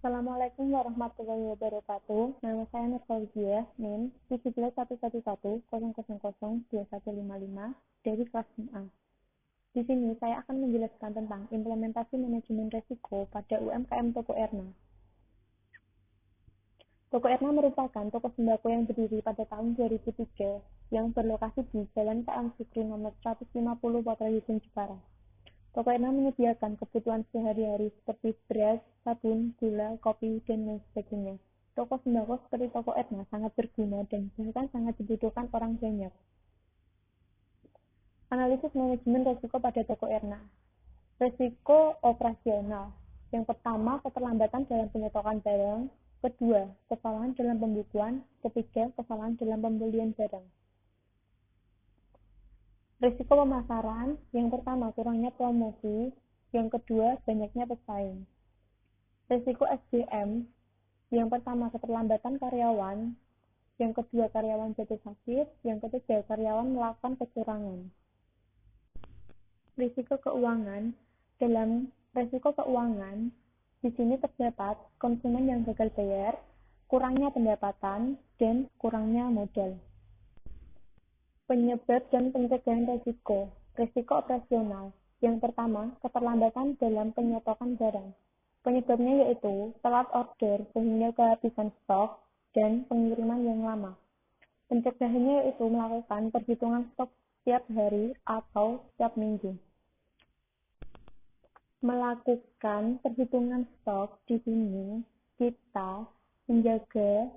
Assalamualaikum warahmatullahi wabarakatuh. Nama saya Nurfauziah, NIM 17110002155 dari kelas 6A. Di sini saya akan menjelaskan tentang implementasi manajemen risiko pada UMKM Toko Erna. Toko Erna merupakan toko sembako yang berdiri pada tahun 2003 yang berlokasi di Jalan KM Fikri nomor 150 Wonorejo, Jepara. Toko Erna menyediakan kebutuhan sehari-hari seperti beras, sabun, gula, kopi, dan lain sebagainya. Toko sembako seperti Toko Erna sangat berguna dan bahkan sangat dibutuhkan orang banyak. Analisis manajemen risiko pada Toko Erna. Risiko operasional. Yang pertama, keterlambatan dalam penyetokan barang. Kedua, kesalahan dalam pembukuan. Ketiga, kesalahan dalam pembelian barang. Risiko pemasaran, yang pertama kurangnya promosi, yang kedua banyaknya pesaing. Risiko SDM, yang pertama keterlambatan karyawan, yang kedua karyawan jatuh sakit, yang ketiga karyawan melakukan kecurangan. Risiko keuangan, dalam risiko keuangan, di sini terdapat konsumen yang gagal bayar, kurangnya pendapatan, dan kurangnya modal. Penyebab dan pencegahan risiko. Risiko operasional. Yang pertama, keterlambatan dalam penyetokan barang. Penyebabnya yaitu telat order sehingga kehabisan stok dan pengiriman yang lama. Pencegahannya yaitu melakukan perhitungan stok setiap hari atau setiap minggu. Melakukan perhitungan stok di sini kita menjaga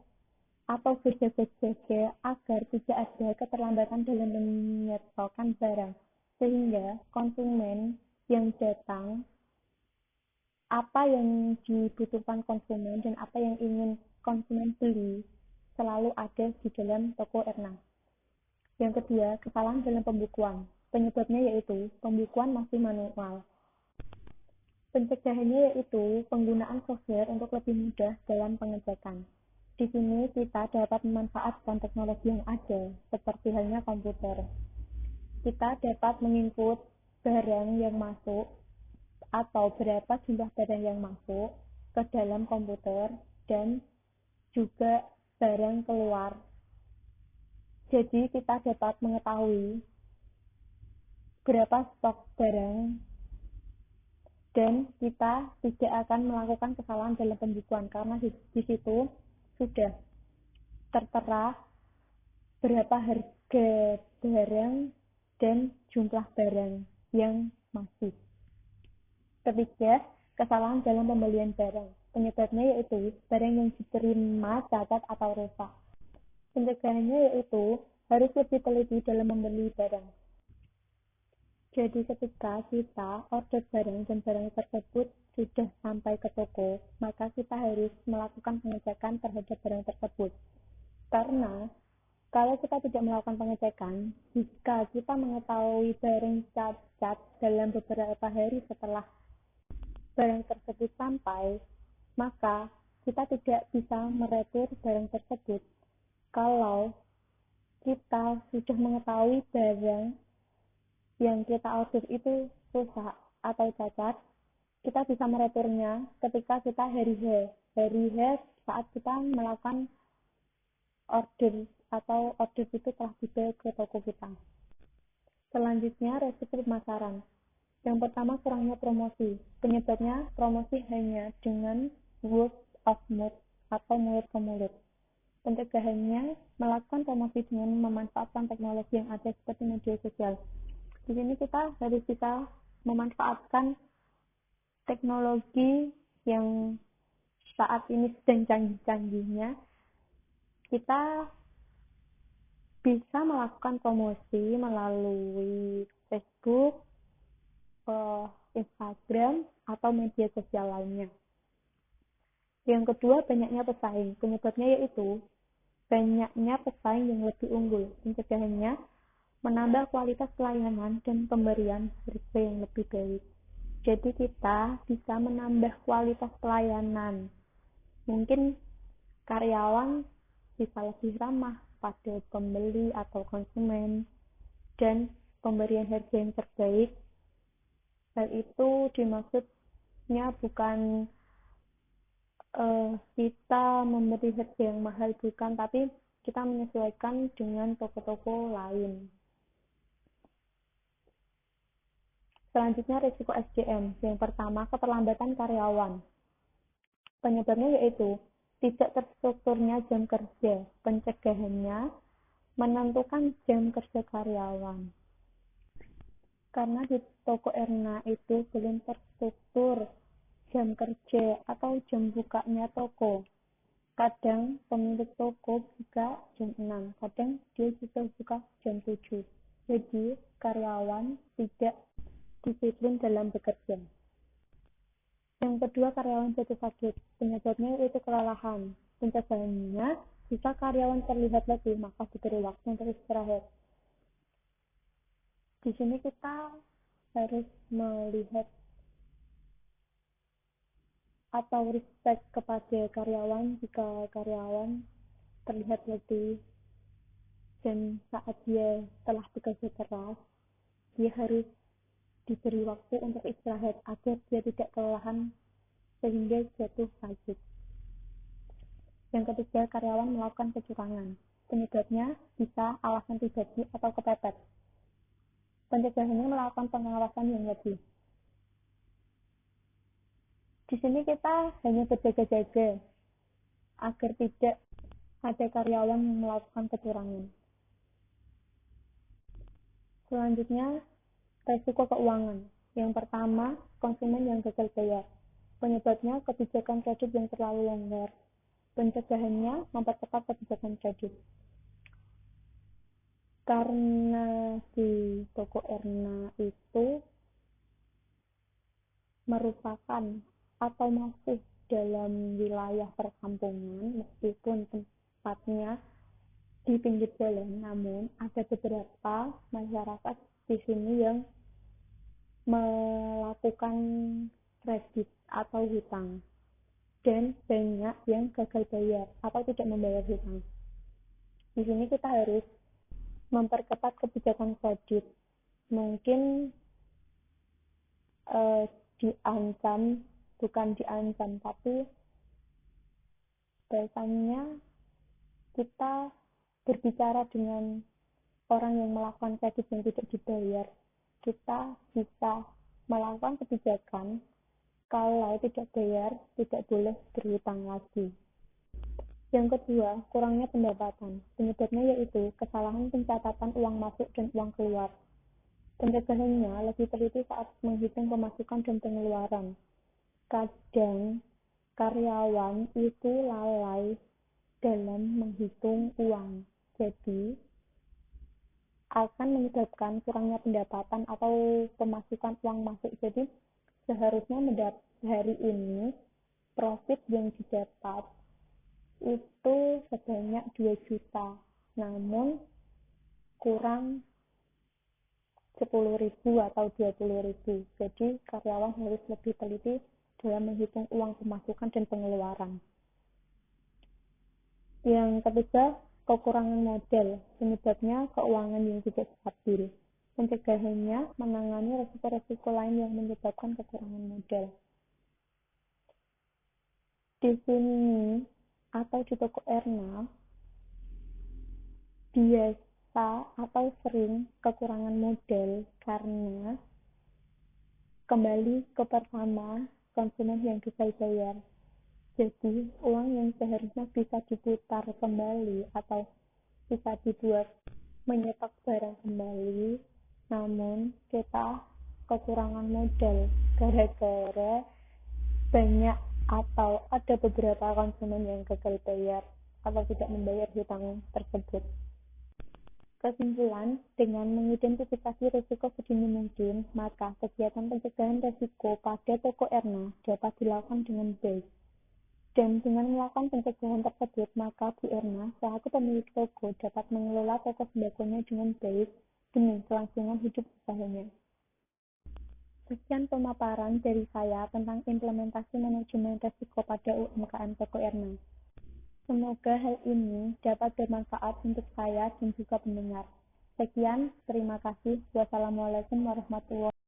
atau berjaga-jaga agar tidak ada keterlambatan dalam menyetokan barang, sehingga konsumen yang datang, apa yang dibutuhkan konsumen dan apa yang ingin konsumen beli selalu ada di dalam Toko Erna. Yang kedua, kesalahan dalam pembukuan. Penyebabnya yaitu pembukuan masih manual. Pencegahannya yaitu penggunaan software untuk lebih mudah dalam pengecekan. Di sini kita dapat memanfaatkan teknologi yang ada, seperti halnya komputer. Kita dapat menginput barang yang masuk atau berapa jumlah barang yang masuk ke dalam komputer dan juga barang keluar. Jadi kita dapat mengetahui berapa stok barang dan kita tidak akan melakukan kesalahan dalam pembukuan karena di situ sudah tertera berapa harga barang dan jumlah barang yang masih. Ketiga, kesalahan dalam pembelian barang. Penyebabnya yaitu barang yang diterima cacat atau rusak. Pencegahannya yaitu harus lebih teliti dalam membeli barang. Jadi ketika kita order barang dan barang tersebut sudah sampai ke toko, maka kita harus melakukan pengecekan terhadap barang tersebut. Karena kalau kita tidak melakukan pengecekan, jika kita mengetahui barang cacat dalam beberapa hari setelah barang tersebut sampai, maka kita tidak bisa meretur barang tersebut. Kalau kita sudah mengetahui barang yang kita order itu rusak atau cacat, kita bisa mereturnya ketika kita hari H saat kita melakukan order atau order itu telah tiba ke toko kita. Selanjutnya, resiko pemasaran. Yang pertama, kurangnya promosi. Penyebabnya promosi hanya dengan word of mouth atau mulut ke mulut. Pencegahannya melakukan promosi dengan memanfaatkan teknologi yang ada seperti media sosial. Di sini kita harus bisa memanfaatkan teknologi yang saat ini sedang canggih-canggihnya. Kita bisa melakukan promosi melalui Facebook, Instagram, atau media sosial lainnya. Yang kedua, banyaknya pesaing. Penyebabnya yaitu banyaknya pesaing yang lebih unggul. Pencegahannya menambah kualitas pelayanan dan pemberian harga yang lebih baik. Jadi kita bisa menambah kualitas pelayanan. Mungkin karyawan bisa lebih ramah pada pembeli atau konsumen dan pemberian harga yang terbaik. Hal itu dimaksudnya bukan kita memberi harga yang mahal bukan, tapi kita menyesuaikan dengan toko-toko lain. Selanjutnya risiko SDM. Yang pertama, keterlambatan karyawan. Penyebabnya yaitu tidak terstrukturnya jam kerja. Pencegahannya menentukan jam kerja karyawan. Karena di toko Erna itu belum terstruktur jam kerja atau jam bukanya toko. Kadang pemilik toko buka jam 6, kadang dia juga buka jam 7. Jadi karyawan tidak disiplin dalam bekerja. Yang kedua, karyawan jatuh sakit. Penyebabnya yaitu kelelahan. Pencegahannya, jika karyawan terlihat letih, maka diberi waktu untuk istirahat. Di sini kita harus melihat atau respect kepada karyawan jika karyawan terlihat letih dan saat dia telah bekerja keras, dia harus diberi waktu untuk istirahat agar dia tidak kelelahan sehingga jatuh sakit. Yang ketiga, karyawan melakukan kecurangan. Penyebabnya bisa alasan pribadi atau kepepet. Pencegahannya melakukan pengawasan yang lebih. Di sini kita hanya berjaga-jaga agar tidak ada karyawan yang melakukan kecurangan. Selanjutnya, resiko keuangan. Yang pertama, konsumen yang gagal bayar. Penyebabnya kebijakan kredit yang terlalu longgar. Pencegahannya memperketat kebijakan kredit. Karena di toko Erna itu merupakan atau masih dalam wilayah perkampungan, meskipun tempatnya di pinggir jalan, namun ada beberapa masyarakat di sini yang melakukan kredit atau hutang, dan banyak yang gagal bayar atau tidak membayar hutang. Di sini kita harus memperketat kebijakan kredit. Mungkin diancam, bukan diancam, tapi biasanya kita berbicara dengan orang yang melakukan kredit yang tidak dibayar. Kita bisa melakukan kebijakan kalau tidak bayar, tidak boleh berhutang lagi. Yang kedua, kurangnya pendapatan. Penyebabnya yaitu kesalahan pencatatan uang masuk dan uang keluar. Pencegahannya lebih teliti saat menghitung pemasukan dan pengeluaran. Kadang karyawan itu lalai dalam menghitung uang, jadi akan menyebabkan kurangnya pendapatan atau pemasukan uang masuk. Jadi seharusnya hari ini profit yang didapat itu sebanyak 2 juta, namun kurang 10.000 atau 20.000. Jadi karyawan harus lebih teliti dalam menghitung uang pemasukan dan pengeluaran. Yang ketiga, kekurangan modal. Penyebabnya keuangan yang tidak stabil. Pencegahannya menangani risiko-risiko lain yang menyebabkan kekurangan modal. Di sini atau di toko Erna biasa atau sering kekurangan modal karena kembali ke pertama, konsumen yang gagal bayar. Jadi uang yang seharusnya bisa diputar kembali atau bisa dibuat menyetok barang kembali, namun kita kekurangan modal gara-gara banyak atau ada beberapa konsumen yang gagal bayar atau tidak membayar hutang tersebut. Kesimpulan, dengan mengidentifikasi risiko sedini mungkin, maka kegiatan pencegahan risiko pada toko Erna dapat dilakukan dengan baik. Dan dengan melakukan pencegahan tersebut, maka Bu Erna, selaku pemilik toko, dapat mengelola toko sembakonya dengan baik demi kelangsungan hidup usahanya. Sekian pemaparan dari saya tentang implementasi manajemen risiko pada UMKM toko Erna. Semoga hal ini dapat bermanfaat untuk saya dan juga pendengar. Sekian, terima kasih. Wassalamualaikum warahmatullahi wabarakatuh.